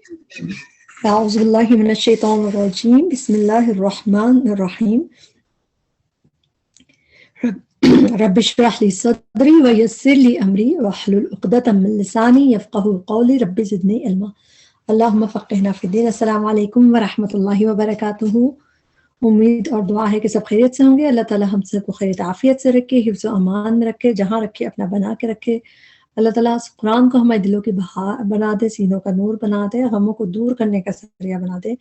أعوذ بالله من الشيطان الرجيم بسم الله الرحمن الرحيم رب اشرح لي صدري ويسر لي أمري واحلل عقدة من لساني يفقهوا قولي رب زدني علما اللهم فقهنا في الدين. السلام علیکم ورحمۃ اللہ وبرکاتہ. امید اور دعا ہے کہ سب خیریت سے ہوں گے. اللہ تعالیٰ ہم سب کو خیریت عافیت سے رکھے, حفظ و امان میں رکھے, جہاں رکھے اپنا بنا کے رکھے. اللہ تعالیٰ اس قرآن کو ہمارے دلوں کی بہار بنا دے, سینوں کا نور بنا دے, غموں کو دور کرنے کا ذریعہ بنا دے.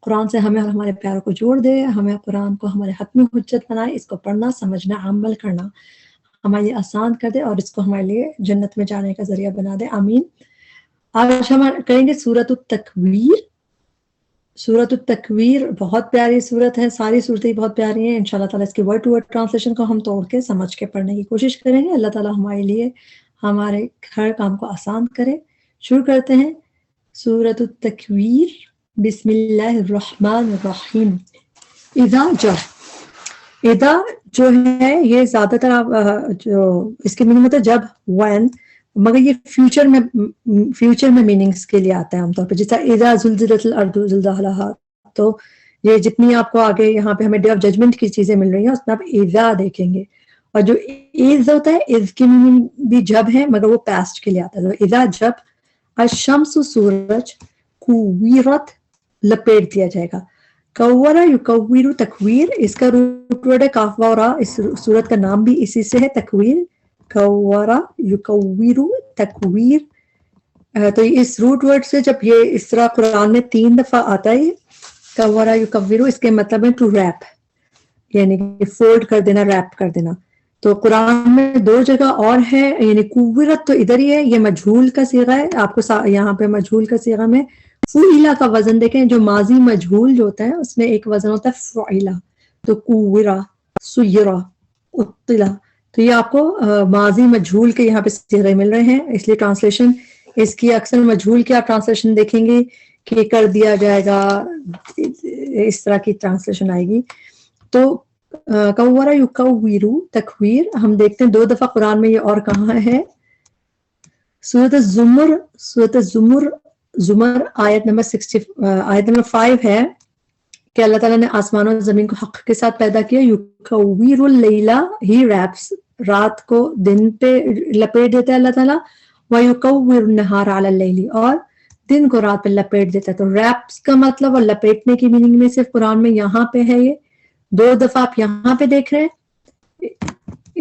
قرآن سے ہمیں اور ہمارے پیاروں کو جوڑ دے. ہمیں قرآن کو ہمارے حتمی حجت بنائے, اس کو پڑھنا, سمجھنا, عمل کرنا ہمارے لیے آسان کر دے, اور اس کو ہمارے لیے جنت میں جانے کا ذریعہ بنا دے. آمین. آج ہم کریں گے سورۃ التکویر. سورۃ التکویر بہت پیاری سورت ہے, ساری صورتیں بہت پیاری ہیں. انشاءاللہ تعالیٰ اس کی ورڈ ٹو ورڈ ٹرانسلیشن کو ہم توڑ کے سمجھ کے پڑھنے کی کوشش کریں گے. اللہ تعالیٰ ہمارے لیے ہمارے ہر کام کو آسان کرے. شروع کرتے ہیں سورۃ التکویر. بسم اللہ الرحمن الرحیم. اذا جب, اذا جو ہے یہ زیادہ تر جو اس کے میننگ ہوتا ہے جب, when, مگر یہ فیوچر میں میننگز کے لیے آتا ہے عام طور پہ. جیسا اذا زلزلت الارض زلزالہا, تو یہ جتنی آپ کو آگے یہاں پہ ہمیں ڈے آف ججمنٹ کی چیزیں مل رہی ہیں اس میں آپ اذا دیکھیں گے. اور جو از ہوتا ہے, از کی میننگ بھی جب ہے مگر وہ پاسٹ کے لیے آتا ہے. تو اذا جب, الشمس سورج, کویرت لپیٹ دیا جائے گا. کورا یکویر تکویر, اس کا روٹ ورڈ ہے کاف واو را. اس سورت کا نام بھی اسی سے ہے تکویر. کورا یکویر تکویر. تو اس روٹ ورڈ سے جب یہ اس طرح قرآن میں 3 دفعہ آتا ہے کورا یکویر, اس کے مطلب ہے ٹو ریپ, یعنی کہ فولڈ کر دینا, ریپ کر دینا. تو قرآن میں 2 جگہ اور ہے, یعنی کویرت تو ادھر ہی ہے, یہ مجہول کا صیغہ ہے. آپ کو یہاں پہ مجہول کا صیغہ میں فعیلہ کا وزن دیکھیں, جو ماضی مجہول جو ہوتا ہے اس میں ایک وزن ہوتا ہے فعیلہ. تو کویرا, سیرا, اطلا, تو یہ آپ کو ماضی مجہول کے یہاں پہ صیغے مل رہے ہیں. اس لیے ٹرانسلیشن اس کی اکثر مجہول کی آپ ٹرانسلیشن دیکھیں گے کہ کر دیا جائے گا, اس طرح کی ٹرانسلیشن آئے گی. تو کورا یکویرو تکویر ہم دیکھتے ہیں 2 دفعہ قرآن میں. یہ اور کہاں ہے؟ سورۃ الزمر, سورۃ الزمر زمر آیت نمبر 5 ہے کہ اللہ تعالیٰ نے آسمان اور زمین کو حق کے ساتھ پیدا کیا. یکویر اللیلہ, ہی ریپس, رات کو دن پہ لپیٹ دیتا ہے اللہ تعالیٰ. ویکویر النہار علی اللیل, اور دن کو رات پہ لپیٹ دیتا ہے. تو ریپس کا مطلب اور لپیٹنے کی میننگ میں صرف قرآن میں یہاں پہ ہے. یہ 2 دفعہ آپ یہاں پہ دیکھ رہے ہیں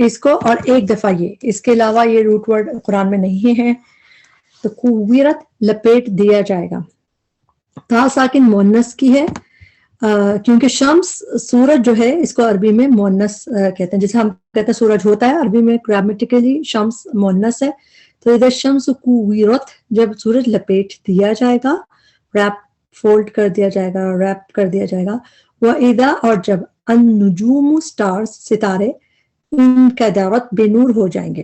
اس کو, اور 1 دفعہ یہ. اس کے علاوہ یہ روٹ ورڈ قرآن میں نہیں ہے. تو کویرت لپیٹ دیا جائے گا. تا ساکن مؤنث کی ہے, کیونکہ شمس سورج جو ہے اس کو عربی میں مؤنث کہتے ہیں. جیسے ہم کہتے ہیں سورج ہوتا ہے, عربی میں گرامیٹیکلی شمس مؤنث ہے. تو ادھر شمس کویرت, جب سورج لپیٹ دیا جائے گا, ریپ فولڈ کر دیا جائے گا, ریپ کر دیا جائے گا. وَإِذَا, اور جب, النجوم سٹارز, ستارے, انکدرت, بے نور ہو جائیں گے.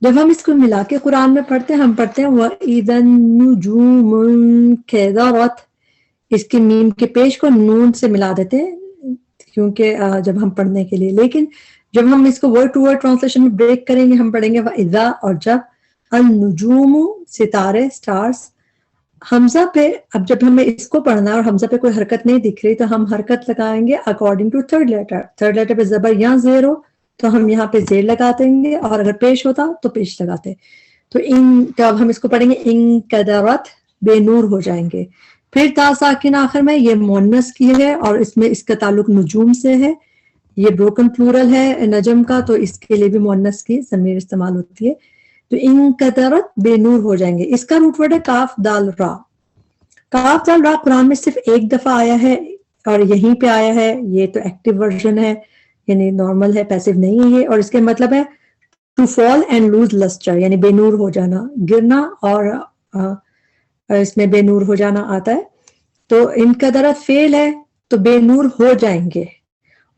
جب ہم اس کو ملا کے قرآن میں پڑھتے ہیں, ہم پڑھتے ہیں وَإِذَا النُّجُومُ انکدرت, اس کے میم کے پیش کو نون سے ملا دیتے ہیں کیونکہ جب ہم پڑھنے کے لیے. لیکن جب ہم اس کو ورڈ ٹو ورڈ ٹرانسلیشن میں بریک کریں گے, ہم پڑھیں گے وَإِذَا, اور جب, النجوم, ستارے, سٹارز, حمزہ پہ. اب جب ہمیں اس کو پڑھنا ہے اور حمزہ پہ کوئی حرکت نہیں دکھ رہی تو ہم حرکت لگائیں گے according to 3rd letter. 3rd letter پہ زبر یا زیر ہو تو ہم یہاں پہ زیر لگا دیں گے, اور اگر پیش ہوتا تو پیش لگاتے. تو جب ہم اس کو پڑھیں گے انکدرت, بے نور ہو جائیں گے. پھر تا ساکن آخر میں, یہ مؤنث کی ہے اور اس میں اس کا تعلق نجوم سے ہے. یہ بروکن پلورل ہے نجم کا, تو اس کے لیے بھی مؤنث کی ضمیر استعمال ہوتی ہے. تو انکدرت, بے نور ہو جائیں گے. اس کا روٹ ورڈ ہے کاف دال را. کاف دال را قرآن میں صرف 1 دفعہ آیا ہے, اور یہیں پہ آیا ہے. یہ تو ایکٹیو ورژن ہے, یعنی نارمل ہے, پیسو نہیں ہے یہ. اور اس کے مطلب ہے to fall and lose lustre, یعنی بے نور ہو جانا, گرنا, اور اس میں بے نور ہو جانا آتا ہے. تو انکدرت فعل ہے, تو بے نور ہو جائیں گے.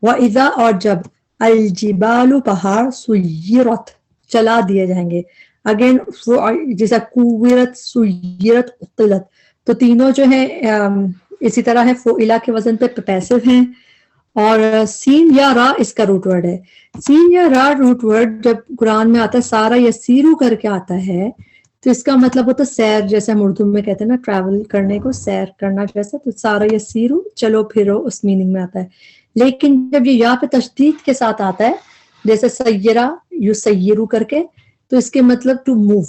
وَإِذَا, اور جب, الجبال, پہاڑ, سُيِّرَت, چلا دیے جائیں گے. اگین جیسا کویرت, سیرت, اطلت, تو تینوں جو ہے اسی طرح ہے, فعیلہ کے وزن پہ پیسو ہیں. اور سین یا را اس کا روٹ ورڈ ہے. سین یا را روٹ ورڈ جب قرآن میں آتا ہے, سارا یا سیرو کر کے آتا ہے, تو اس کا مطلب ہوتا ہے سیر، جیسے ہم اردو میں کہتے ہیں نا ٹریول کرنے کو، سیر کرنا جیسے، تو سارا یسیرو چلو پھرو اس میننگ میں آتا ہے. لیکن جب یہ یا پہ تشدید کے ساتھ آتا ہے جیسے سیرہ یسیرو کر کے، تو اس کے مطلب ٹو موو.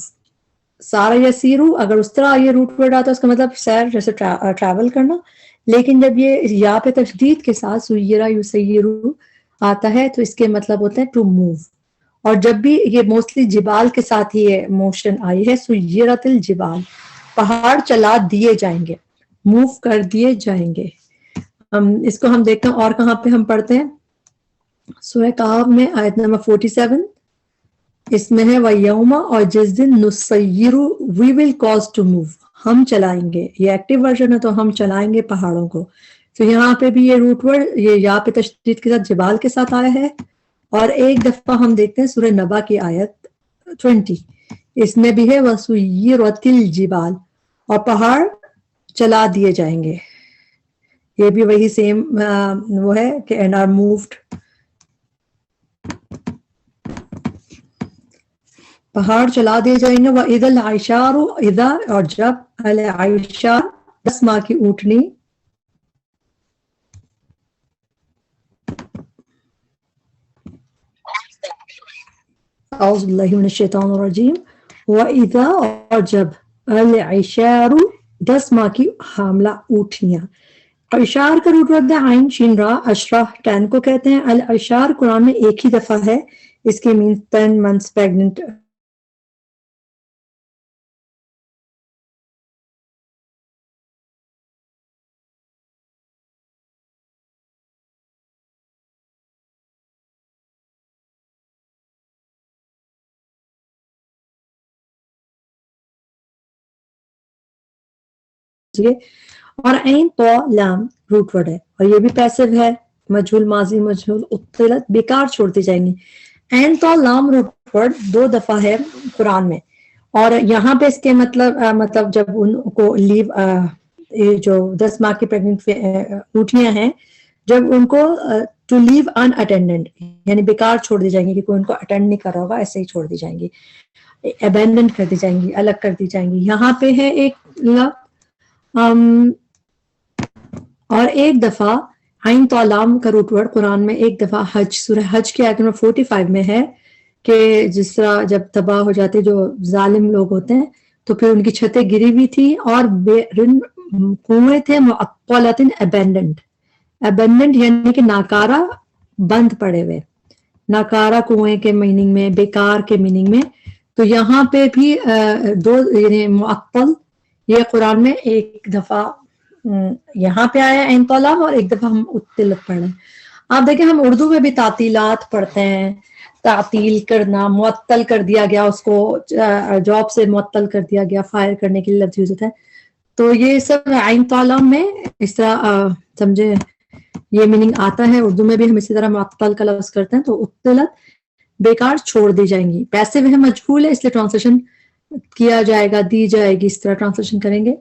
سارا یسیرو اگر اس طرح یہ روٹ ورڈ آتا ہے اس کا مطلب سیر جیسے ٹریول کرنا. لیکن جب یہ یا پہ تشدید کے ساتھ سیرہ یسیرو آتا ہے تو اس کے مطلب ہوتے ہیں ٹو موو. اور جب بھی یہ موسٹلی جبال کے ساتھ ہی یہ موشن آئی ہے، سیرت الجبال، پہاڑ چلا دیے جائیں گے، موو کر دیے جائیں گے. اس کو ہم دیکھتے ہیں اور کہاں پہ ہم پڑھتے ہیں، سورہ کہف میں آیت نمبر 47 اس میں ہے وَيَوْمَ، اور جس دن نُسَيِّرُ وی ول کاز ٹو موو، ہم چلائیں گے. یہ ایکٹیو ورژن ہے تو ہم چلائیں گے پہاڑوں کو. تو یہاں پہ بھی یہ روٹ ورڈ یہ یا پہ تشدید کے ساتھ جبال کے ساتھ آیا ہے. اور ایک دفعہ ہم دیکھتے ہیں سورہ نبا کی آیت 20، اس میں بھی ہے وَسُيِّرَتِ الْجِبَالُ، اور پہاڑ چلا دیے جائیں گے. یہ بھی وہی سیم وہ ہے کہ اینڈ آر مووڈ، پہاڑ چلا دیے جائیں گے. وَإِذَا الْعِشَارُ، اذا اور جب، العشار 10 ماہ کی اونٹنی، اعوذ باللہ من الشیطان الرجیم، وَإِذَا اور جب، العشار 10 ماہ کی حاملہ اونٹنیاں. اشار کا روٹ ورڈ ہے عین شین را، اشرہ 10 کو کہتے ہیں. الاشار قرآن میں ایک ہی دفعہ ہے، اس کے مینس 10 months pregnant. اور عین تو لام روٹ ورڈ ہے اور یہ بھی پیسو ہے، مجہول ماضی مجہول اطلت بیکار چھوڑ دی جائیں گی. عین تو لام روٹ ورڈ 2 دفعہ ہے قرآن میں، اور یہاں پہ اس کے مطلب جب ان کو لیو جو 10 ماہ کی پریگننٹ اونٹیاں ہیں، جب ان کو ٹو لیو ان اٹینڈنٹ یعنی بیکار چھوڑ دی جائیں گی کہ کوئی ان کو اٹینڈ نہیں کر رہا ہوگا، ایسے ہی چھوڑ دی جائیں گی، ابینڈن کر دی جائیں گی، الگ کر دی جائیں گی. یہاں پہ ہے ایک اور ایک دفعہ عین تو لام کا روٹ ورڈ قرآن میں ایک دفعہ حج، سورہ حج کی آیت نمبر 45 میں ہے کہ جس طرح جب تباہ ہو جاتے جو ظالم لوگ ہوتے ہیں تو پھر ان کی چھتیں گری ہوئی تھی اور کنویں تھے معطلۃ ابینڈنڈ. ابینڈنڈ یعنی کہ ناکارہ، بند پڑے ہوئے، ناکارہ کنویں کے میننگ میں، بیکار کے میننگ میں. تو یہاں پہ بھی 2 یعنی معطل، یہ قرآن میں ایک دفعہ یہاں پہ آیا عین طلب اور ایک دفعہ ہم اطلت پڑھ رہے ہیں. آپ دیکھیں ہم اردو میں بھی تعطیلات پڑھتے ہیں، تعطیل کرنا، معطل کر دیا گیا، اس کو جاب سے معطل کر دیا گیا، فائر کرنے کے لیے لفظ یوز ہوتا ہے. تو یہ سب عین طلب میں اس طرح سمجھے یہ میننگ آتا ہے. اردو میں بھی ہم اسی طرح معطل کا لفظ کرتے ہیں. تو اطلت بیکار چھوڑ دی جائیں گی، پیسے ہے مجہول ہے اس لیے ٹرانسلیشن کیا جائے گا، دی جائے گی، اس طرح ٹرانسلیشن کریں گے.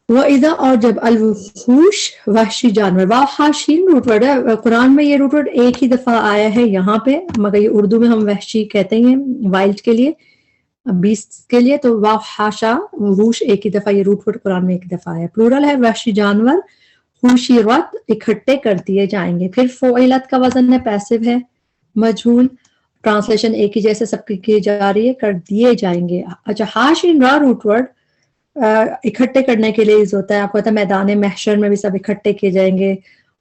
وَإِذَا اور جب، الوحوش وحشی جانور، واحشین روٹ ورڈ ہے قرآن میں. یہ روٹ ورڈ ایک ہی دفعہ آیا ہے یہاں پہ، مگر یہ اردو میں ہم وحشی کہتے ہیں وائلڈ کے لیے، بیسٹ کے لیے. تو واحشا وحوش ایک ہی دفعہ، یہ روٹ ورڈ قرآن میں ایک دفعہ ہے. پلورل ہے وحشی جانور، خوشیرت اکٹھے کر دیے جائیں گے. پھر فعلت کا وزن ہے، پیسو ہے، مجہول، ٹرانسلیشن ایک ہی جیسے سب کی جا رہی ہے، کر دیے جائیں گے. اچھا حاشین را روٹ ورڈ اکٹھے کرنے کے لیے یوز ہوتا ہے. آپ کو پتا ہے میدان محشر میں بھی سب اکٹھے کیے جائیں گے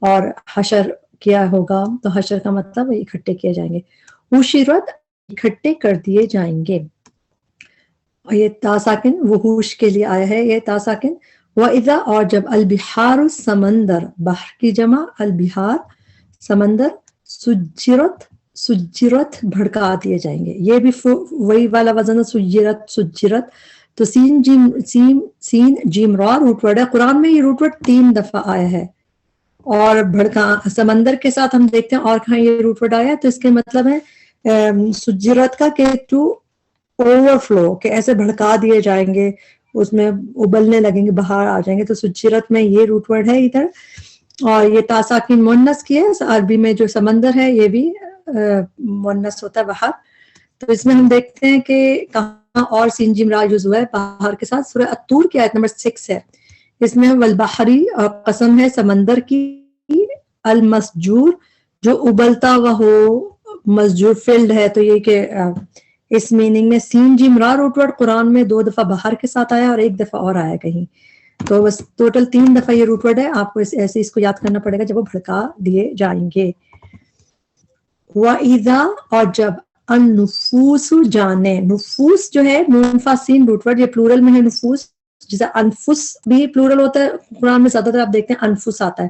اور حشر کیا ہوگا، تو حشر کا مطلب اکٹھے کیے جائیں گے. حشرت اکٹھے کر دیے جائیں گے. اور یہ تا ساکن وحوش کے لیے آیا ہے، یہ تا ساکن. وَإِذَا اور جب، البحار سمندر، بحر کی جمع، البحار سمندر، سجرت سجرت بھڑکا دیے جائیں گے. یہ بھی وہی والا وزن ہے، سجرت سجرت. تو سین جیم را روٹ ورڈ ہے قرآن میں. یہ روٹ ورڈ 3 دفعہ آیا ہے. اور بھڑکا سمندر کے ساتھ ہم دیکھتے ہیں اور کہاں یہ روٹ ورڈ آیا، تو اس کے مطلب ہے سجرت کا کہ ٹو اوور فلو، کہ ایسے بھڑکا دیے جائیں گے، اس میں ابلنے لگیں گے، باہر آ جائیں گے. تو سجرت میں یہ روٹ ورڈ ہے ادھر. اور یہ تاساکین مونس کی ہے، عربی میں جو سمندر ہے یہ بھی مونس ہوتا ہے باہر. تو اس میں ہم دیکھتے ہیں کہ کہاں اور سین جیم را یوز ہوا ہے باہر کے ساتھ. سورہ الطور کی آیت نمبر 6 ہے. اس میں والبحری اور قسم ہے سمندر کی المسجور جو ابلتا ہوا ہو. مسجور فیلڈ ہے تو یہ کہ اس میننگ میں سین جیم را روٹ ورڈ قرآن میں 2 دفعہ باہر کے ساتھ آیا اور 1 دفعہ اور آیا کہیں. تو بس ٹوٹل 3 دفعہ یہ روٹ ورڈ ہے. آپ کو ایسے اس کو یاد کرنا پڑے گا جب وہ بھڑکا دیے جائیں گے. وَإِذَا اور جب النفوس جانے. نفوس جو ہے نون فا سین روٹ ورڈ یہ پلورل میں ہے نفوس. جیسے انفس بھی پلورل ہوتا ہے قرآن میں زیادہ تر آپ دیکھتے ہیں انفس آتا ہے.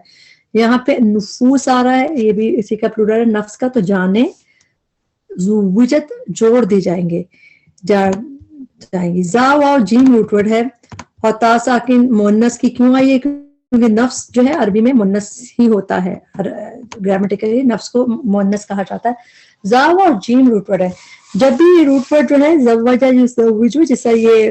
یہاں پہ نفوس آ رہا ہے یہ بھی اسی کا پلورل ہے نفس کا. تو جانے زوجت جوڑ دی جائیں گے جائیں گی. زا واو جیم روٹ ورڈ ہے اور تا ساکن مونس کی کیوں آئی ہے کیونکہ نفس جو ہے عربی میں مونس ہی ہوتا ہے. گرامیٹیکلی نفس کو مونس کہا جاتا ہے. زا اور جیم روٹ ورڈ ہے. جب بھی یہ روٹ ورڈ جو ہے زوجہ یزوجو جیسا یہ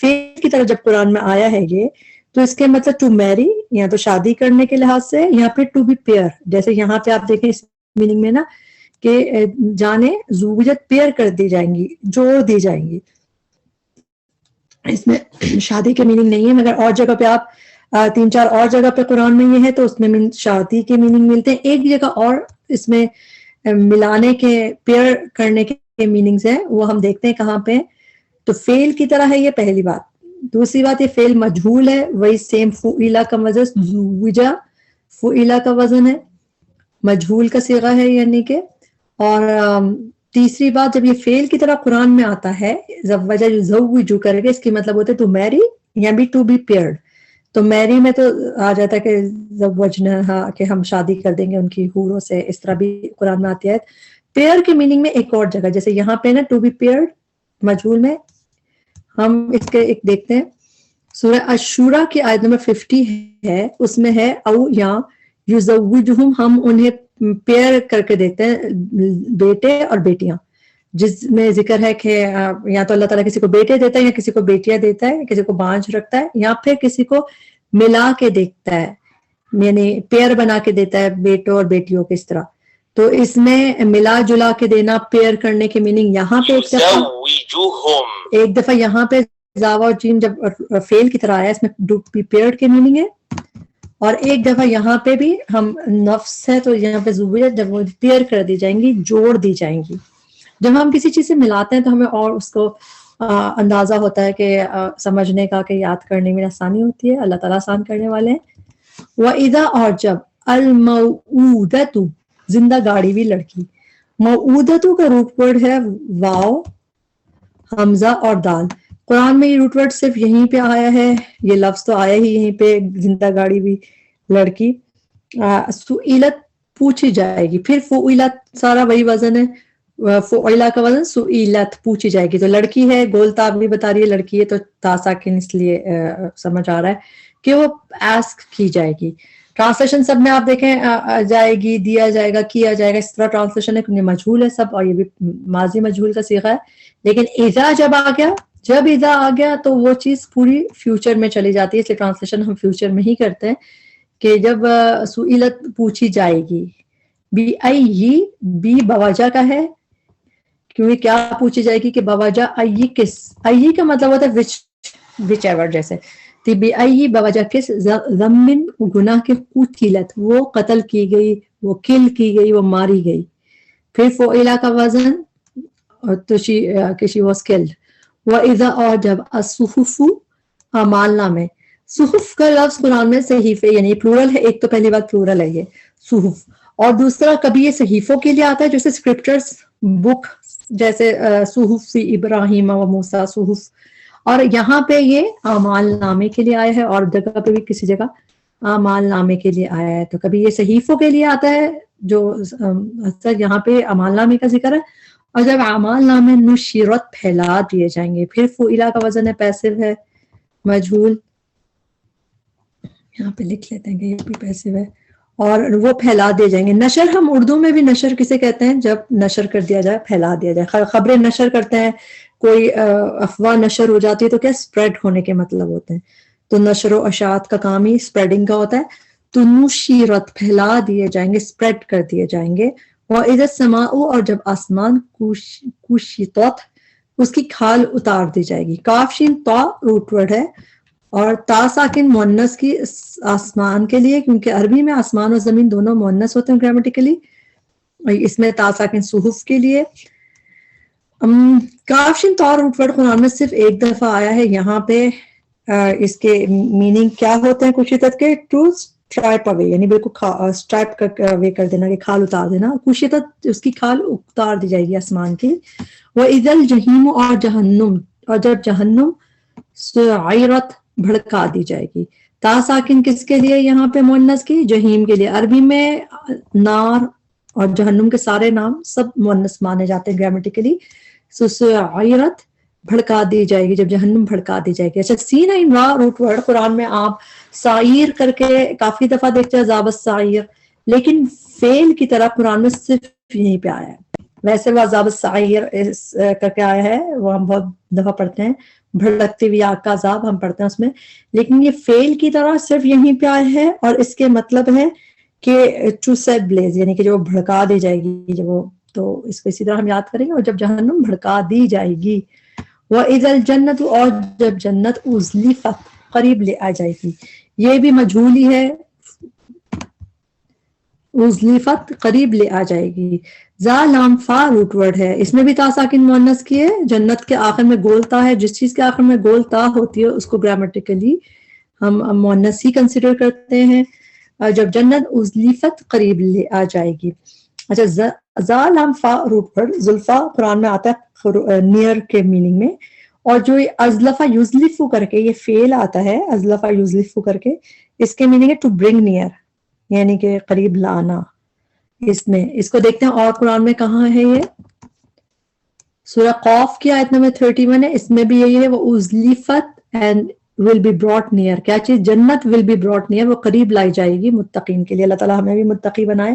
فعل کی طرح جب قرآن میں آیا ہے یہ تو اس کے مطلب ٹو میری یا تو شادی کرنے کے لحاظ سے یا پھر ٹو بی پیئر. جیسے یہاں پہ آپ دیکھیں اس میننگ میں نا کہ جانے زوجت پیئر کر دی جائیں گی جوڑ دی جائیں گی. اس میں شادی کے میننگ نہیں ہے مگر اور جگہ پہ آپ 3-4 اور جگہ پہ قرآن میں یہ ہے تو اس میں شادی کے میننگ ملتے ہیں. ایک جگہ اور اس میں ملانے کے پیئر کرنے کے میننگز ہیں وہ ہم دیکھتے ہیں کہاں پہ. تو فعل کی طرح ہے یہ پہلی بات. دوسری بات یہ فعل مجہول ہے وہی سیم فعیلا کا وزن زوجا فعیلا کا وزن ہے مجہول کا صیغہ ہے یعنی کہ. اور تیسری بات جب یہ فعل کی طرح قرآن میں آتا ہے زوجہ یزوجو کر کے اس کی مطلب ہوتا ہے ٹو میری یا بھی ٹو بی پیئرڈ. تو میری میں تو آ جاتا ہے کہ زوجنہا کہ ہم شادی کر دیں گے ان کی حوروں سے. اس طرح بھی قرآن میں آتی ہے. پیئر کے میننگ میں ایک اور جگہ جیسے یہاں پہ نا ٹو بی پیئرڈ مجہول میں ہم اس کے ایک دیکھتے ہیں. سورہ الشورى کی آیت نمبر 50 ہے اس میں ہے او یا یزوجہم ہم انہیں پیئر کر کے دیتے ہیں بیٹے اور بیٹیاں جس میں ذکر ہے کہ یا تو اللہ تعالیٰ کسی کو بیٹے دیتا ہے یا کسی کو بیٹیاں دیتا ہے کسی کو بانجھ رکھتا ہے یا پھر کسی کو ملا کے دیکھتا ہے یعنی پیئر بنا کے دیتا ہے بیٹوں اور بیٹیوں کے اس طرح. تو اس میں ملا جلا کے دینا پیئر کرنے کے میننگ یہاں پہ ایک دفعہ یہاں پہ زاوا اور جیم جب فعل کی طرح آیا اس میں ڈو بی پیئرڈ کے میننگ ہے اور ایک دفعہ یہاں پہ بھی ہم نفس ہے تو یہاں پہ زوجت جب وہ پیئر کر دی جائیں گی جوڑ دی جائیں گی. جب ہم کسی چیز سے ملاتے ہیں تو ہمیں اور اس کو اندازہ ہوتا ہے کہ سمجھنے کا کہ یاد کرنے میں آسانی ہوتی ہے. اللہ تعالیٰ آسان کرنے والے ہیں. وَإِذَا اور جب الْمَوْعُودَةُ زندہ گاڑی ہوئی لڑکی. موعودتو کا روٹ ورڈ ہے واو حمزہ اور دال. قرآن میں یہ روٹ ورڈ صرف یہیں پہ آیا ہے یہ لفظ تو آیا ہی یہیں پہ زندہ گاڑی ہوئی لڑکی. سئلت پوچھی جائے گی. پھر فعلت سارا وہی وزن ہے فعلا کا وزن سئلت پوچھی جائے گی. تو لڑکی ہے گول تاب بھی بتا رہی ہے لڑکی ہے تو تا ساکن اس لیے سمجھ آ رہا ہے کہ وہ آسک کی جائے گی. ٹرانسلیشن سب میں آپ دیکھیں جائے گی دیا جائے گا کیا جائے گا اس طرح ٹرانسلیشن ہے کیونکہ مجہول ہے سب اور یہ بھی ماضی مجہول کا صیغہ ہے. لیکن اذا جب آ گیا جب اذا آ گیا تو وہ چیز پوری فیوچر میں چلی جاتی ہے اس لیے ٹرانسلیشن ہم فیوچر میں ہی کرتے ہیں کہ جب سئلت پوچھی جائے گی. بی ای بی بوجہ کا ہے کیونکہ کیا پوچھی جائے گی کہ بوجہ ای کس. ای کا مطلب ہوتا ہے وچ ایور جیسے بی ای بوجہ کس ذمن گناہ کے قتلت وہ قتل کی گئی وہ کل کی گئی وہ ماری گئی. پھر فعلا کا وزن تو شی واز کلڈ. وَإِذَا اور جب الصُّحُفُ اعمال نامے. صحف کا لفظ قرآن میں صحیفے یعنی پلورل ہے. ایک تو پہلی بات پلورل ہے یہ صحف اور دوسرا کبھی یہ صحیفوں کے لیے آتا ہے جیسے اسکرپچرز بک جیسے صحف ابراہیم و موسیٰ صحف اور یہاں پہ یہ اعمال نامے کے لیے آیا ہے اور جگہ پہ بھی کسی جگہ اعمال نامے کے لیے آیا ہے. تو کبھی یہ صحیفوں کے لیے آتا ہے جو یہاں پہ اعمال نامے کا ذکر ہے اور جب اعمال نامے نشرت پھیلا دیے جائیں گے. پھر فعلا کا وزن ہے پیسو ہے مجہول یہاں پہ لکھ لیتے ہیں کہ یہ بھی پیسو ہے اور وہ پھیلا دیے جائیں گے. نشر ہم اردو میں بھی نشر کسے کہتے ہیں جب نشر کر دیا جائے پھیلا دیا جائے. خبریں نشر کرتے ہیں کوئی افواہ نشر ہو جاتی ہے تو کیا اسپریڈ ہونے کے مطلب ہوتے ہیں. تو نشر و اشاعت کا کام ہی اسپریڈنگ کا ہوتا ہے. تو نشرت پھیلا دیے جائیں گے اسپریڈ کر دیے جائیں گے. وَإِذَا السَّمَاءُ اور جب آسمان کشطت اس کی کھال اتار دی جائے گی. کاف شین تا روٹ ورڈ ہے اور تا ساکن مؤنث کی آسمان کے لیے، کیونکہ عربی میں آسمان اور زمین دونوں مؤنث ہوتے ہیں گرامیٹیکلی، اس میں تا ساکن صحف کے لیے. کاف شین تا روٹ ورڈ قرآن میں صرف ایک دفعہ آیا ہے. یہاں پہ اس کے میننگ کیا ہوتے ہیں کشیدت کے؟ ٹو اسٹرائپ اوے، یعنی بالکل اسٹرائپ کا وے کر دینا، کہ کھال اتار دینا. کشیدت اس کی کھال اتار دی جائے گی آسمان کی. وَإِذَا الْجَحِيمُ اور جہنم، اور جب جہنم سعیرت بھڑکا دی جائے گی. تا ساکن کس کے لیے یہاں پہ مؤنث کی؟ جہیم کے لیے. عربی میں نار اور جہنم کے سارے نام سب مؤنث مانے جاتے ہیں گرامیٹیکلی. سعیرت بھڑکا دی جائے گی، جب جہنم بھڑکا دی جائے گی. اچھا، سین عین را روٹ ورڈ قرآن میں آپ سعیر کر کے کافی دفعہ دیکھتے ہیں، عذاب السعیر، لیکن فعل کی طرح قرآن میں صرف یہیں پہ آیا ہے. ویسے وہ عذاب السعیر کر کے آیا ہے، وہ ہم بہت دفعہ پڑھتے ہیں، بھڑکتی ہوئی آگ کا عذاب ہم پڑھتے ہیں اس میں، لیکن یہ فعل کی طرح صرف یہیں پہ آیا ہے. اور اس کے مطلب ہے کہ ٹو سیٹ بلیز، یعنی کہ جو بھڑکا دی جائے گی، جب وہ، تو اس کو اسی طرح ہم یاد کریں گے. اور جب جہنم بھڑکا دی جائے گی. وَإِذَا الْجَنَّةُ اور جب جنت اُزْلِفَت قریب لے آ جائے گی. یہ بھی مجہول ہی ہے، اُزْلِفَت قریب لے آ جائے گی. زا لام فا روٹ ورڈ ہے، اس میں بھی تا ساکن مؤنث کی ہے. جنت کے آخر میں گول تا ہے، جس چیز کے آخر میں گول تا ہوتی ہے اس کو گرامیٹیکلی ہم مؤنث ہی کنسیڈر کرتے ہیں. جب جنت اُزْلِفَت قریب لے آ جائے گی. اچھا، زا لام فا روٹ ورڈ زلفا قرآن میں آتا ہے نیئر کے میننگ میں. اور جو یہ ازلفہ یزلفو کر کے یہ فعل آتا ہے، ازلفہ یزلفو کر کے، اس کے میننگ ہے ٹو برنگ نیئر، یعنی کہ قریب لانا. اس میں اس کو دیکھتے ہیں اور قرآن میں کہاں ہے. یہ سورہ قاف کی آیت نمبر 31 ہے، اس میں بھی یہی ہے، وہ ازلفت and will be brought near. کیا چیز؟ جنت ول بی براٹ نیئر، وہ قریب لائی جائے گی متقین کے لیے. اللہ تعالیٰ ہمیں بھی متقی بنائے،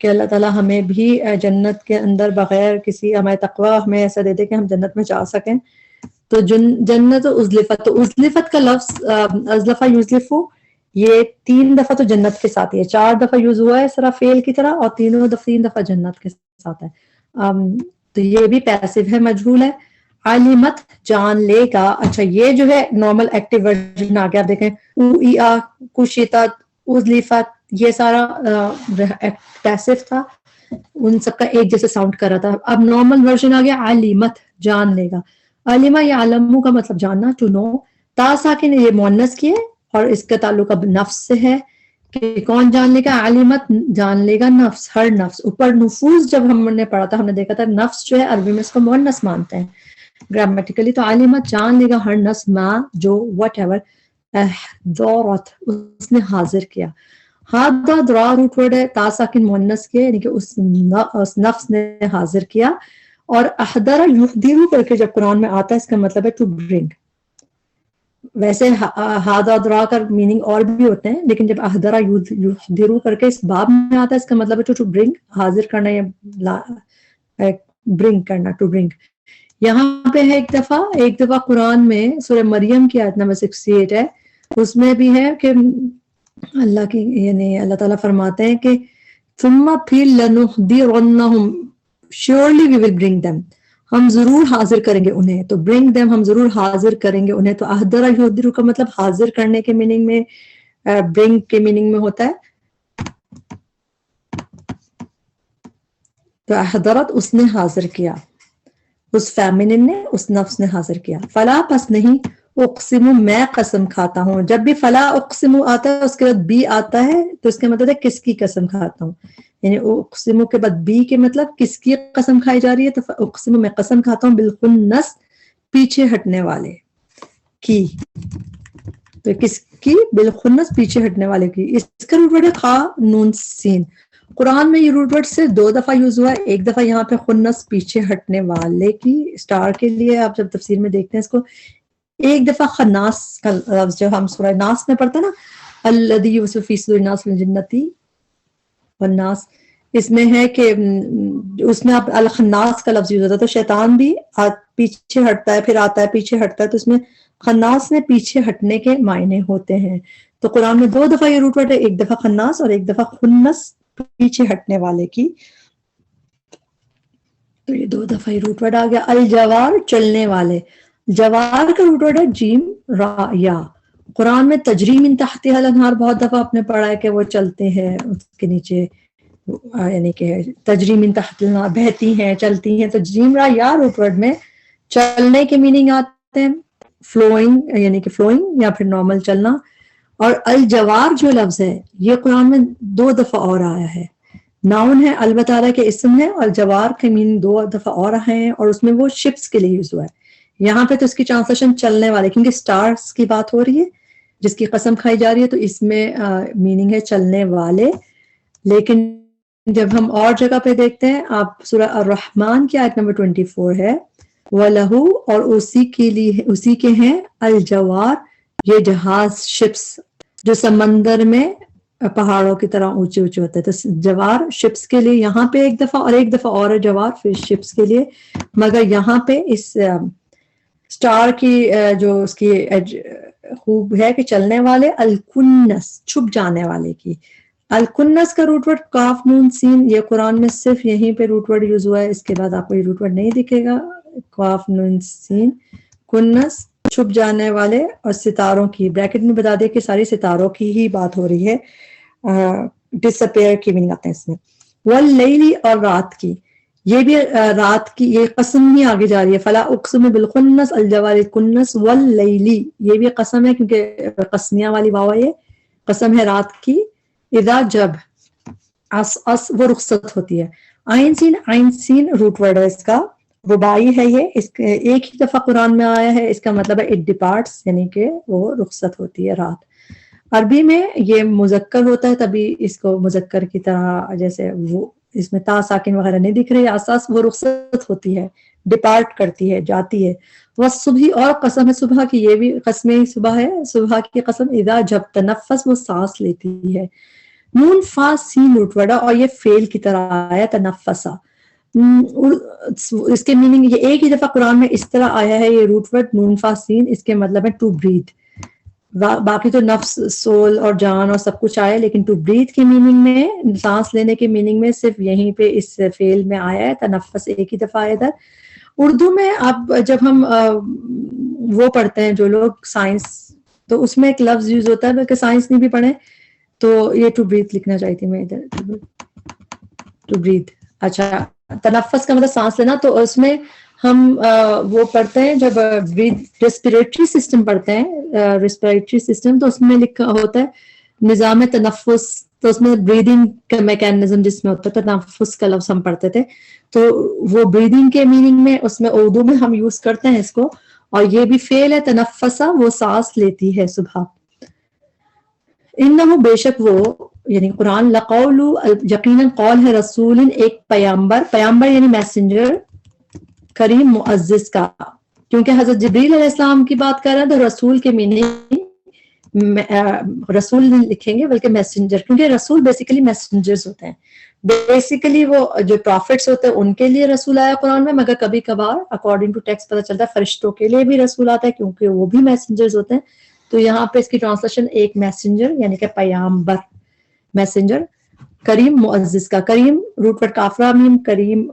کہ اللہ تعالیٰ ہمیں بھی جنت کے اندر بغیر کسی ہمیں تقوی ہمیں ایسا دے دے کہ ہم جنت میں جا سکیں. تو جنت ازلفت، تو ازلفت کا لفظ ازلفہ یزلفو یہ 3 دفعہ تو جنت کے ساتھ ہی ہے، 4 دفعہ یوز ہوا ہے صرف فعل کی طرح، اور 3 دفعہ جنت کے ساتھ ہے. تو یہ بھی پیسو ہے، مجہول ہے. علمت جان لے گا. اچھا، یہ جو ہے نارمل ایکٹیو ورژن آ گیا. آپ دیکھیں اویا، کشیتت، ازلفت، یہ سارا پیسو تھا، ان سب کا ایک جیسے ساؤنڈ کر رہا تھا. اب نارمل ورژن آ گیا علمت جان لے گا. علمہ یا علمو کا مطلب جاننا، ٹو نو. تا ساکن یہ مؤنث کی ہے اور اس کا تعلق اب نفس سے ہے، کہ کون جان لے گا؟ علمت جان لے گا نفس، ہر نفس. اوپر نفوس جب ہم نے پڑھا تھا، ہم نے دیکھا تھا نفس جو ہے عربی میں اس کو مؤنث مانتے ہیں گرامیٹیکلی. تو علمت جان لے گا ہر نفس ما جو وٹ ایور احضرت اس نے حاضر کیا. ہادہ درا روٹ ورڈ ہے، تا ساکن مؤنث کے، یعنی کہ اس نفس نے حاضر کیا. اور احضر یحضر کر کے جب قرآن میں آتا ہے، اس کا مطلب ہے ٹو برنگ. ویسے ہادہ درا کا میننگ اور بھی ہوتے ہیں، لیکن جب احضر یحضر کر کے اس باب میں آتا ہے، اس کا مطلب ہے ٹو برنگ، حاضر کرنا یا برنگ کرنا، ٹو برنگ. یہاں پہ ہے ایک دفعہ قرآن میں سورہ مریم کی آیت نمبر 68 ہے، اس میں بھی ہے کہ اللہ کی، یعنی اللہ تعالیٰ فرماتے ہیں کہ ثم پھر لنحضرنہم، surely we will bring them، ہم ضرور حاضر کریں گے انہیں. تو bring them، ہم ضرور حاضر کریں گے انہیں. تو احضر یحضر کا مطلب حاضر کرنے کے میننگ میں، bring کے میننگ میں ہوتا ہے. تو احضرت اس نے حاضر کیا، اس فیمنن نے، اس نفس نے حاضر کیا. فلا پس نہیں، اقسم میں قسم کھاتا ہوں. جب بھی فلا اقسم آتا ہے اس کے بعد بی آتا ہے، تو اس کا مطلب ہے کس کی قسم کھاتا ہوں، یعنی اقسم کے بعد بی کے مطلب کس کی قسم کھائی جا رہی ہے. تو اقسم میں قسم کھاتا ہوں بالخنس پیچھے ہٹنے والے کی. تو کس کی؟ بالخنس پیچھے ہٹنے والے کی. اس کا روٹ ورڈ ہے خا نون سین. قرآن میں یہ روٹ ورڈ سے 2 دفعہ یوز ہوا ہے. ایک دفعہ یہاں پہ خنس پیچھے ہٹنے والے کی اسٹار کے لیے، آپ جب تفسیر میں دیکھتے ہیں اس کو. ایک دفعہ خناس کا لفظ جو ہم سورہ ناس میں پڑھتے ہیں نا، الذی یوسف فی صدور الناس من الجنۃ والناس، اس میں ہے کہ اس میں آپ الخناس کا لفظ یوز ہوتا ہے. تو شیطان بھی پیچھے ہٹتا ہے، پھر آتا ہے، پیچھے ہٹتا ہے. تو اس میں خناس نے پیچھے ہٹنے کے معنی ہوتے ہیں. تو قرآن میں 2 دفعہ یہ روٹ ورڈ ہے، ایک دفعہ خناس اور ایک دفعہ خنس پیچھے ہٹنے والے کی. تو یہ 2 دفعہ روٹ ورڈ آ گیا. الجوار چلنے والے. جوار کا روٹ ورڈ ہے جیم را یا. قرآن میں تجری من تحتها الانہار بہت دفعہ آپ نے پڑھا ہے کہ وہ چلتے ہیں اس کے نیچے، یعنی کہ تجری من تحت الانہار بہتی ہیں چلتی ہیں. تو جیم را یا روٹ ورڈ میں چلنے کے میننگ آتے ہیں، فلوئنگ یعنی کہ فلوئنگ یا پھر نارمل چلنا. اور الجوار جو لفظ ہے یہ قرآن میں 2 دفعہ اور آیا ہے. ناؤن ہے اللہ تعالیٰ کے اسم ہے، اور جوار کے میننگ 2 دفعہ اور ہیں، اور اس میں وہ شپس کے لیے یوز ہوا ہے. یہاں پہ تو اس کی ٹرانسلیشن چلنے والے، کیونکہ سٹارز کی بات ہو رہی ہے جس کی قسم کھائی جا رہی ہے، تو اس میں میننگ ہے چلنے والے. لیکن جب ہم اور جگہ پہ دیکھتے ہیں، آپ سورہ الرحمن کی آیت نمبر 24 ہے وَلَهُ، اور اسی کے لیے اسی کے ہیں الجوار، یہ جہاز شپس جو سمندر میں پہاڑوں کی طرح اونچے اونچے ہوتے ہیں. تو جوار شپس کے لیے یہاں پہ 1 دفعہ، اور 1 دفعہ اور ہے جوار پھر شپس کے لیے. مگر یہاں پہ اس سٹار کی جو اس کی خوب ہے کہ چلنے والے، الکنس چھپ جانے والے کی. الکنس کا روٹ ورڈ کاف نون سین، یہ قرآن میں صرف یہیں پہ روٹ ورڈ یوز ہوا ہے، اس کے بعد آپ کو یہ روٹ ورڈ نہیں دکھے گا. کاف نون سین کنس چھپ جانے والے. اور ستاروں کی بریکٹ میں بتا دے کہ ساری ستاروں کی ہی بات ہو رہی ہے، ڈس اپیئر کی میننگ آتے ہیں اس میں. واللیلی، اور رات کی. یہ بھی رات کی یہ قسم ہی آگے جا رہی ہے. فلا اقسم بالخنس الجوار الکنس واللیلی، یہ بھی قسم ہے کیونکہ قسمیہ والی واو ہے، یہ قسم ہے رات کی. اذا جب اس وہ رخصت ہوتی ہے. عین سین روٹ ورڈ ہے اس کا، رباعی ہے یہ، اس ایک ہی دفعہ قرآن میں آیا ہے. اس کا مطلب ہے اٹ ڈپارٹس، یعنی کہ وہ رخصت ہوتی ہے رات. عربی میں یہ مذکر ہوتا ہے، تبھی اس کو مذکر کی طرح جیسے وہ اس میں تا ساکن وغیرہ نہیں دکھ رہی آساس، وہ رخصت ہوتی ہے، ڈپارٹ کرتی ہے، جاتی ہے. والصبح، اور قسم ہے صبح کی، یہ بھی قسم صبح ہے، صبح کی قسم. اذا جب تنفس، وہ سانس لیتی ہے. نون فا سین روٹ ورڈ، اور یہ فعل کی طرح آیا تنفسا. اس کے میننگ یہ ایک ہی دفعہ قرآن میں اس طرح آیا ہے یہ روٹ ورڈ نون فا سین، اس کے مطلب ہے ٹو بریتھ. باقی تو نفس، سول اور جان اور سب کچھ آیا، لیکن ٹو بریتھ کی میننگ میں، سانس لینے کے میننگ میں صرف یہیں پہ اس فعل میں آیا ہے. تنفس ایک ہی دفعہ آیا ادھر. اردو میں اب جب ہم وہ پڑھتے ہیں جو لوگ سائنس، تو اس میں ایک لفظ یوز ہوتا ہے، بلکہ سائنس نہیں بھی پڑھیں تو یہ ٹو بریتھ لکھنا چاہیے تھی میں ادھر، ٹو بریتھ. اچھا، تنفس کا مطلب سانس لینا. تو اس میں ہم وہ پڑھتے ہیں جب ریسپیریٹری سسٹم پڑھتے ہیں، ریسپیریٹری سسٹم، تو اس میں لکھا ہوتا ہے نظام تنفس. تو اس میں بریدنگ کا میکینزم جس میں ہوتا ہے، تنفس کا لفظ ہم پڑھتے تھے. تو وہ بریدنگ کے میننگ میں اس میں اردو میں ہم یوز کرتے ہیں اس کو. اور یہ بھی فعل ہے تنفسا، وہ سانس لیتی ہے صبح. انہو، بے شک وہ، یعنی قرآن، لقول، یقیناً قول ہے، رسول، ایک پیامبر. پیامبر یعنی میسنجر، کریم معزز کا. کیونکہ حضرت جبریل علیہ السلام کی بات کر رہے ہیں تو رسول کے میننگ رسول نہیں لکھیں گے بلکہ میسنجر، کیونکہ رسول بیسیکلی میسنجرز ہوتے ہیں. بیسیکلی وہ جو پروفٹس ہوتے ہیں ان کے لیے رسول آیا قرآن میں، مگر کبھی کبھار اکارڈنگ ٹو ٹیکسٹ پتہ چلتا ہے فرشتوں کے لیے بھی رسول آتا ہے، کیونکہ وہ بھی میسنجرز ہوتے ہیں. تو یہاں پہ اس کی ٹرانسلیشن ایک میسنجر یعنی کہ پیامبر، میسنجر. کریم معزز کا. کریم روٹ ورڈ کافرہ میم، کریم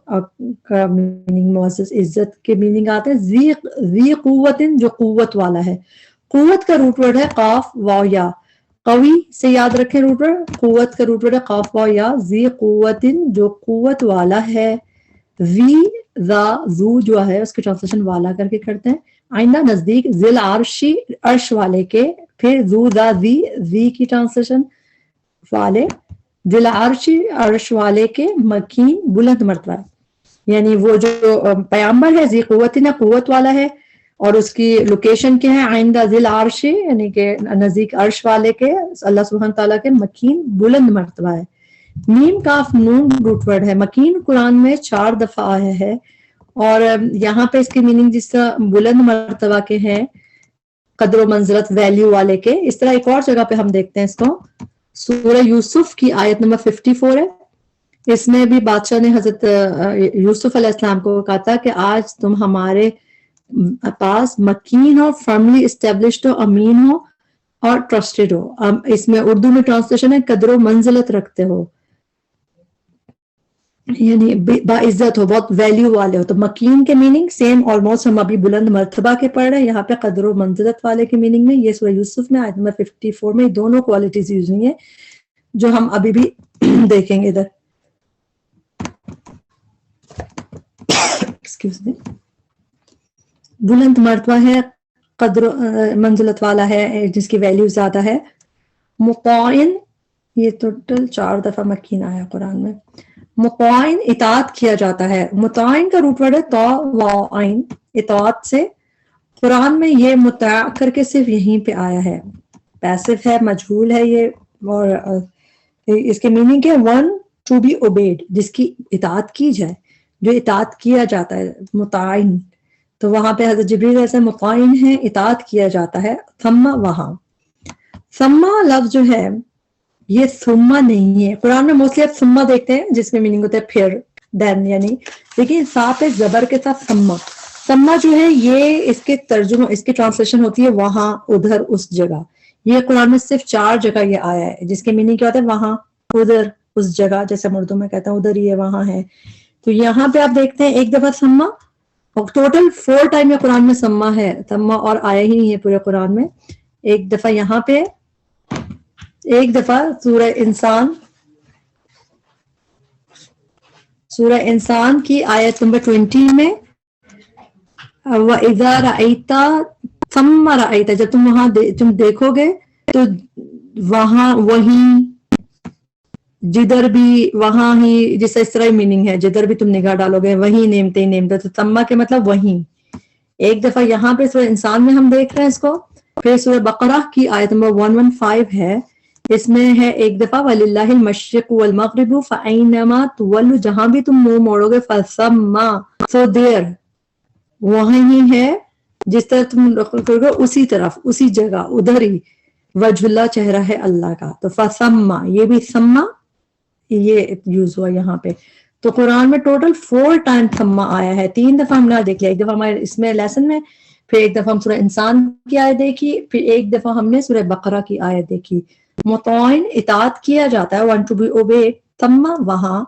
کا میننگ معزز، عزت کے میننگ آتے ہیں. ذی قوت، جو قوت والا ہے. قوت کا روٹ ورڈ ہے قاف واو یا. قوی سے یاد رکھیں روٹ ورڈ، قوت کا روٹ ورڈ ہے قاف واو یا. ذی قوت، جو قوت والا ہے. ذی، ذا، ذو جو ہے اس کی ٹرانسلیشن والا کر کے کرتے ہیں. آئندہ، نزدیک. ذیل عرشی، عرش والے کے. پھر ذو، ذا، ذی کی ٹرانسلیشن والے. ذیل عرشی، عرش والے کے. مکین، بلند مرتبہ. یعنی وہ جو پیامبر ہے ذی قوت، قوت والا ہے، اور اس کی لوکیشن کیا ہے؟ آئندہ ذیل عرشی، یعنی کہ نزدیک عرش والے کے، اللہ سبحانہ تعالیٰ کے. مکین، بلند مرتبہ ہے. میم کاف نون روٹ ورڈ ہے. مکین قرآن میں 4 دفعہ آیا ہے، اور یہاں پہ اس کی میننگ جس طرح بلند مرتبہ کے ہیں، قدر و منزلت، ویلیو والے کے، اس طرح ایک اور جگہ پہ ہم دیکھتے ہیں اس کو. سورہ یوسف کی آیت نمبر 54 ہے. اس میں بھی بادشاہ نے حضرت یوسف علیہ السلام کو کہا تھا کہ آج تم ہمارے پاس مکین ہو، فرملی اسٹیبلشڈ ہو، امین ہو اور ٹرسٹڈ ہو. اس میں اردو میں ٹرانسلیشن ہے قدر و منزلت رکھتے ہو. یعنی باعزت ہو، بہت ویلیو والے ہو. تو مکین کے میننگ سیم آلموسٹ ہم ابھی بلند مرتبہ کے پڑھ رہے ہیں. یہاں پہ قدر و منزلت والے کے میننگ میں یہ سورہ یوسف میں آیت نمبر 54 میں دونوں کوالٹیز یوز ہوئی ہیں جو ہم ابھی بھی دیکھیں گے ادھر. Excuse me. بلند مرتبہ ہے، قدر منزلت والا ہے، جس کی ویلیو زیادہ ہے. مطاعن، یہ ٹوٹل 4 دفعہ مکین آیا قرآن میں. مطاعن اطاعت کیا جاتا ہے. مطاعن کا روٹ ورڈ ہے تا و عین، اطاعت سے. قرآن میں یہ مطاع کر کے صرف یہیں پہ آیا ہے، پیسو ہے، مجہول ہے یہ. اور اس کے میننگ ہے ون ٹو بی اوبیڈ، جس کی اطاعت کی جائے، جو اطاعت کیا جاتا ہے. مطاعن تو وہاں پہ حضرت جبریل ایسے مطاعن ہے، اطاعت کیا جاتا ہے. ثم وہاں، ثم لفظ جو ہے یہ ثم نہیں ہے. قرآن میں موسٹلی آپ ثم دیکھتے ہیں جس میں میننگ ہوتا ہے پھر، دین یعنی، لیکن ساتھ زبر کے ساتھ ثم. ثم جو ہے یہ اس کے ترجمہ، اس کی ٹرانسلیشن ہوتی ہے وہاں، ادھر، اس جگہ. یہ قرآن میں صرف 4 جگہ یہ آیا ہے جس کے میننگ کیا ہوتا ہے وہاں، ادھر، اس جگہ. جیسے اردو میں کہتا ہوں ادھر ہی ہے، وہاں ہے. تو یہاں پہ آپ دیکھتے ہیں ایک دفعہ ثم، اور ٹوٹل 4 ٹائم یہ قرآن میں ثم ہے. ثم اور آیا ہی نہیں ہے پورے قرآن میں. ایک دفعہ یہاں پہ، ایک دفعہ سورہ انسان، سورہ انسان کی آیت نمبر 20 میں، وَإِذَا رَأَيْتَ ثَمَّ رَأَيْتَ، جب تم وہاں تم دیکھو گے تو وہاں، وہیں، جدھر بھی، وہاں ہی، جس اس طرح میننگ ہے جدھر بھی تم نگاہ ڈالو گے وہیں نعمتیں نعمتیں. تو تمہ کے مطلب وہیں. ایک دفعہ یہاں پہ سورہ انسان میں ہم دیکھ رہے ہیں اس کو. پھر سورہ بقرہ کی آیت نمبر 115 ہے، اس میں ہے ایک دفعہ وَلِلَّهِ الْمَشْرِقُ وَالْمَغْرِبُ فَأَيْنَمَا تُوَلُّوا، جہاں بھی تم منہ موڑو گے فَثَمَّ، سو دیر، وہیں ہی ہے، جس طرح تم کرو گے اسی طرف، اسی جگہ، ادھر ہی وجہ اللہ، چہرہ ہے اللہ کا. تو فَثَمَّ، یہ بھی ثم یہ یوز ہوا یہاں پہ. تو قرآن میں ٹوٹل 4 ٹائم ثم آیا ہے. 3 دفعہ ہم نے دیکھ لیا، ایک دفعہ ہمارے اس میں لیسن میں، پھر ایک دفعہ ہم سورہ انسان کی آیت دیکھی، پھر ایک دفعہ ہم نے سورہ بقرہ کی آیت دیکھی. مطاعن اطاعت کیا جاتا ہے، وان ٹو بی اوبے. ثم وہاں،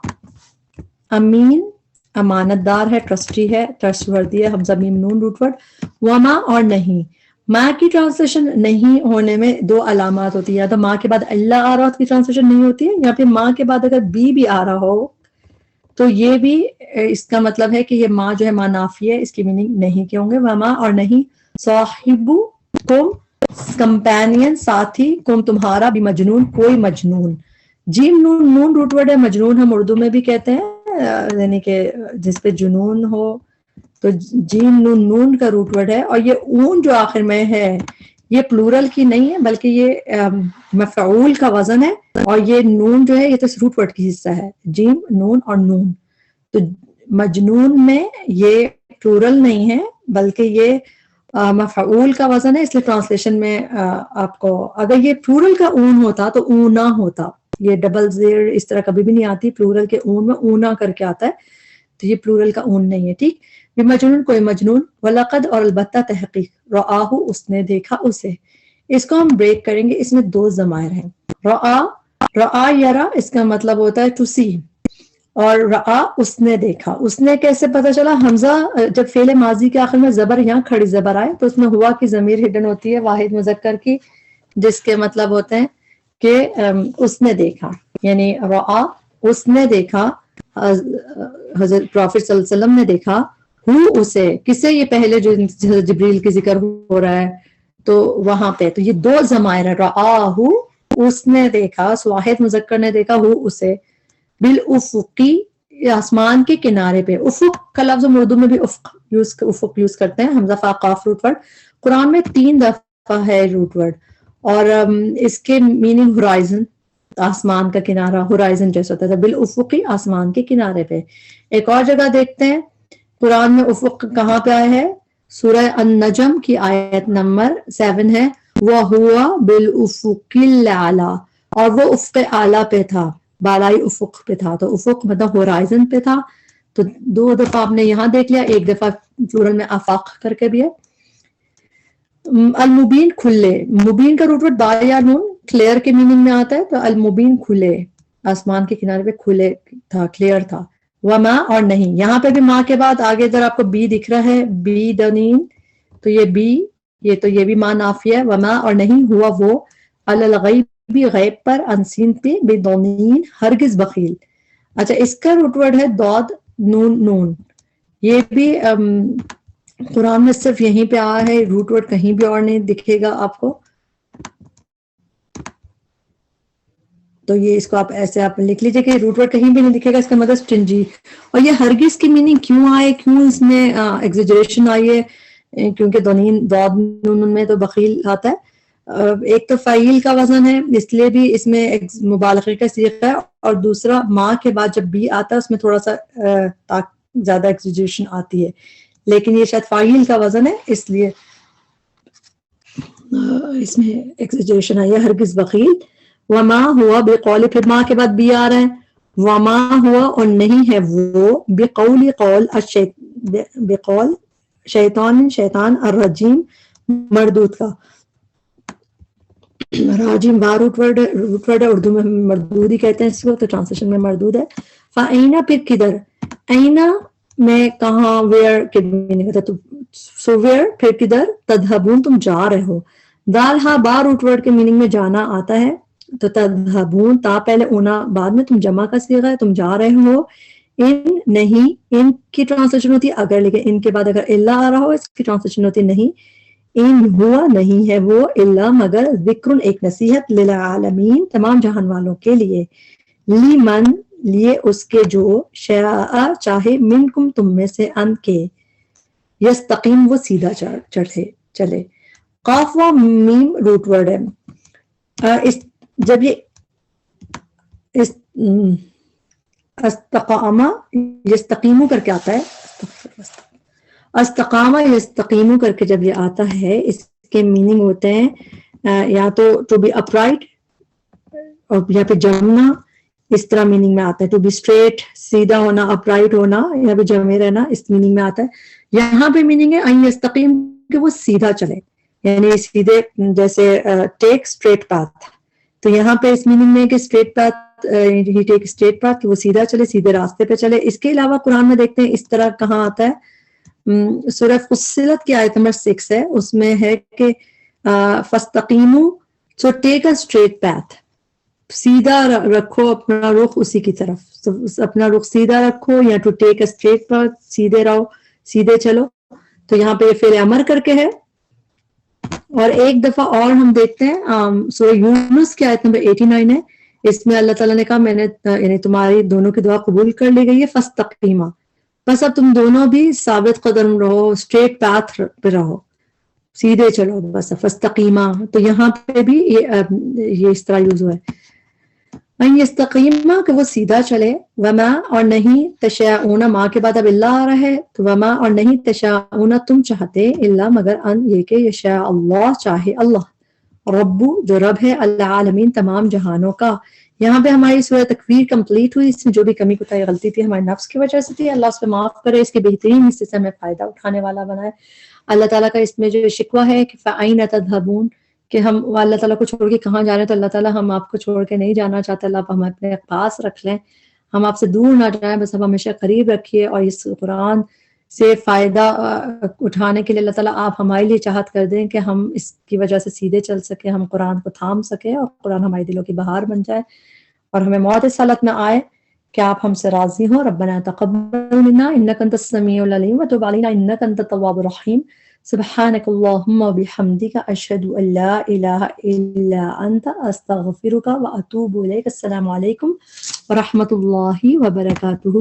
امین امانت دار ہے، ٹرسٹی ہے، ٹرسٹ وردی ہے، حمزہ میم نون روٹ ورڈ. وما اور نہیں. ماں کی ٹرانسلیشن نہیں ہونے میں 2 علامات ہوتی ہے. یا تو ماں کے بعد اللہ آ رہا ہو، اس کی ٹرانسلیشن نہیں ہوتی ہے، یا پھر ماں کے بعد اگر بھی آ رہا ہو تو یہ بھی اس کا مطلب ہے کہ یہ ماں جو ہے ماں نافی ہے، اس کی میننگ نہیں کے ہوں گے. وما اور نہیں. صاحبو تم، کمپینین ساتھی، کم تمہارا، بھی مجنون کوئی مجنون. جیم نون نون روٹ ورڈ ہے. مجنون ہم اردو میں بھی کہتے ہیں، یعنی کہ جس پہ جنون ہو. تو جیم نون نون کا روٹ ورڈ ہے. اور یہ اون جو آخر میں ہے یہ پلورل کی نہیں ہے بلکہ یہ مفعول کا وزن ہے. اور یہ نون جو ہے یہ تو روٹ ورڈ کی حصہ ہے، جیم نون اور نون. تو مجنون میں یہ پلورل نہیں ہے بلکہ یہ مفعول کا وزن ہے. اس لیے ٹرانسلیشن میں آپ کو اگر یہ پلورل کا اون ہوتا تو اونا ہوتا. یہ ڈبل زیر اس طرح کبھی بھی نہیں آتی پلورل کے اون میں، اونا کر کے آتا ہے. تو یہ پلورل کا اون نہیں ہے. ٹھیک. مجنون کوئی مجنون. وَلَقَدْ اور البتہ تحقیق، رآہ اس نے دیکھا اسے. اس کو ہم بریک کریں گے، اس میں 2 ضمائر ہیں. رآ یرا، اس کا مطلب ہوتا ہے ٹو سی، اور رآ اس نے دیکھا. اس نے کیسے پتا چلا؟ حمزہ جب فعل ماضی کے آخر میں زبر یہاں کھڑی زبر آئے تو اس میں ہوا کی ضمیر ہڈن ہوتی ہے واحد مذکر کی، جس کے مطلب ہوتے ہیں کہ اس نے دیکھا. یعنی رآ اس نے دیکھا، حضرت پروفٹ صلی اللہ علیہ وسلم نے دیکھا، ہو اسے. کسے؟ یہ پہلے جو جبریل کی ذکر ہو رہا ہے تو وہاں پہ تو یہ 2 ضمائر ہیں. رآہ اس نے دیکھا، واحد مذکر نے دیکھا، ہو اسے. بالافقی آسمان کے کنارے پہ. افق کا لفظ اردو میں بھی افق یوز کرتے ہیں، حمزہ فا قاف روٹ ورڈ. قرآن میں 3 دفعہ ہے روٹ ورڈ، اور اس کے میننگ ہورائزن، آسمان کا کنارہ، ہورائزن جیسا ہوتا ہے. بالافقی آسمان کے کنارے پہ. ایک اور جگہ دیکھتے ہیں قرآن میں افق کہاں پہ آیا ہے. سورہ النجم کی آیت نمبر 7 ہے، وَهُوَ بِالْأُفُقِ الْأَعْلَىٰ، اور وہ افق اعلیٰ پہ تھا، بالائی افق پہ تھا. تو افق مطلب ہورائزن پہ تھا. تو 2 دفعہ آپ نے یہاں دیکھ لیا، ایک دفعہ پلورل میں آفاق کر کے بھی ہے. المبین کھلے. مبین کا روٹ ورڈ با یا نون، کلیئر کے میننگ میں آتا ہے. تو المبین کھلے، آسمان کے کنارے پہ کھلے تھا، کلیئر تھا. وما اور نہیں. یہاں پہ بھی ماں کے بعد آگے ادھر آپ کو بی دکھ رہا ہے, بی دنین, تو یہ بی, یہ بھی ماں نافیہ ہے. وما اور نہیں, ہوا وہ, علی الغیب غیب پر, انسین پہ, بدونین ہرگز بخیل. اچھا اس کا روٹ ورڈ ہے دود نون نون. یہ بھی قرآن میں صرف یہیں پہ آیا ہے, روٹ ورڈ کہیں بھی اور نہیں دکھے گا آپ کو. تو یہ اس کو آپ ایسے آپ لکھ لیجئے کہ روٹ ورڈ کہیں بھی نہیں دکھے گا, اس کا مطلب سٹنجی. اور یہ ہرگز کی میننگ کیوں آئے, کیوں اس میں ایگزیجریشن آئی ہے, کیونکہ دونین دود نون میں تو بخیل آتا ہے. ایک تو فعیل کا وزن ہے اس لیے بھی اس میں مبالغے کا صیغہ ہے, اور دوسرا ماں کے بعد جب بی آتا ہے اس میں تھوڑا سا زیادہ ایگزیجریشن آتی ہے, لیکن یہ شاید فاعل کا وزن ہے اس لیے اس میں ایگزیجریشن آئی ہے, ہرگز بخیل. وما ہوا بقول, پھر ماں کے بعد بی آ رہا ہے, وما ہوا اور نہیں ہے وہ, بقول قول بقول شیطان الرجیم مردود کا. راجم با روٹ ورڈ ہے, اردو میں مردود ہی کہتے ہیں اس کو, تو ٹرانسلیشن میں مردود ہے. فَأَيْنَ پھر کدھر, اینا میں کہاں, ویئر کے میننگ ہوتا ہے, تو سو ویئر پھر کدھر, تذہبون تم جا رہے ہو. دال ہا با روٹ ورڈ کے میننگ میں جانا آتا ہے, تو تذہبون تا پہلے اونا بعد میں, تم جمع کا صیغہ ہے, تم جا رہے ہو. ان نہیں, ان کی ٹرانسلیشن ہوتی ہے اگر, لیکن ان کے بعد اگر اللہ آ رہا ہو اس کی ٹرانسلیشن ہوتی ہے نہیں. ان ہوا نہیں ہے وہ, الا مگر, ذکر ایک نصیحت, للعالمین تمام جہان والوں کے لیے, لیمن لیے اس کے جو, شاء چاہے, منکم تم میں سے, ان کے, یستقیم وہ سیدھا چلے. قاف و میم روٹ ورڈ ہے. جب یہ استقامہ یستقیمو کر کے آتا ہے, استقامہ یستقیمو کر کے جب یہ آتا ہے, اس کے میننگ ہوتے ہیں یا تو بی اپرائٹ, اور یہاں پہ جمنا اس طرح میننگ میں آتا ہے, ٹو بی اسٹریٹ, سیدھا ہونا, اپرائٹ ہونا, یہاں پہ جمے رہنا اس میننگ میں آتا ہے. یہاں پہ میننگ ہے ان یستقیم, کہ وہ سیدھا چلے, یعنی سیدھے, جیسے ٹیک اسٹریٹ پاتھ, تو یہاں پہ اس میننگ میں کہ اسٹریٹ پاتھ, ہی ٹیک اسٹریٹ پاتھ, کہ وہ سیدھا چلے, سیدھے راستے پہ چلے. اس کے علاوہ قرآن میں دیکھتے ہیں اس طرح کہاں آتا ہے, سورہ فصلت کی آیت نمبر 6 ہے, اس میں ہے کہ فاستقیموا, سو ٹیک اے اسٹریٹ پاتھ, سیدھا رکھو اپنا رخ اسی کی طرف, اپنا رخ سیدھا رکھو, یا to take a straight path, سیدھے رہو, سیدھے چلو. تو یہاں پہ یہ فعل امر کر کے ہے. اور ایک دفعہ اور ہم دیکھتے ہیں سورہ یونس کی آیت نمبر 89 ہے, اس میں اللہ تعالیٰ نے کہا میں نے, یعنی تمہاری دونوں کی دعا قبول کر لی گئی ہے, فاستقیما, بس اب تم دونوں بھی ثابت قدم رہو, اسٹریٹ پاتھ پہ رہو, سیدھے چلو بس, فاستقیما. تو یہاں پہ بھی یہ اس طرح یوز ہوا ہے, ان یستقیما, کہ وہ سیدھا چلے. وما اور نہیں, تشاؤون ماں کے بعد اب اللہ آ رہا ہے, تو وما اور نہیں, تشاؤون تم چاہتے, الا مگر, ان یہ کہ یشاء اللہ چاہے اللہ, ربو جو رب ہے, العالمین تمام جہانوں کا. یہاں پہ ہماری سورہ تکویر کمپلیٹ ہوئی, اس میں جو بھی کمی کوتاہی غلطی تھی ہمارے نفس کی وجہ سے تھی, اللہ اس پہ معاف کرے, اس کے بہترین حصے سے ہمیں فائدہ اٹھانے والا بنائے. اللہ تعالیٰ کا اس میں جو شکوہ ہے کہ فَأَيْنَ تَذْهَبُونَ, کہ ہم اللہ تعالیٰ کو چھوڑ کے کہاں جا رہے ہیں, تو اللہ تعالیٰ ہم آپ کو چھوڑ کے نہیں جانا چاہتے, اللہ آپ ہمیں اپنے پاس رکھ لیں, ہم آپ سے دور نہ جائیں, بس ہم ہمیشہ قریب رکھیے. اور اس قرآن سے فائدہ اٹھانے کے لیے اللہ تعالیٰ آپ ہمارے لیے چاہت کر دیں کہ ہم اس کی وجہ سے سیدھے چل سکیں, ہم قرآن کو تھام سکیں, اور قرآن ہمارے دلوں کی بہار بن جائے, اور ہمیں موت اس حالت میں آئے کہ آپ ہم سے راضی ہوں. ربنا تقبل منا انک انت السمیع العلیم وتب علینا انک انت التواب الرحیم. سبحانك اللهم وبحمدك أشهد أن لا إله إلا أنت أستغفرك وأتوب إليك. السلام عليكم ورحمة الله وبركاته.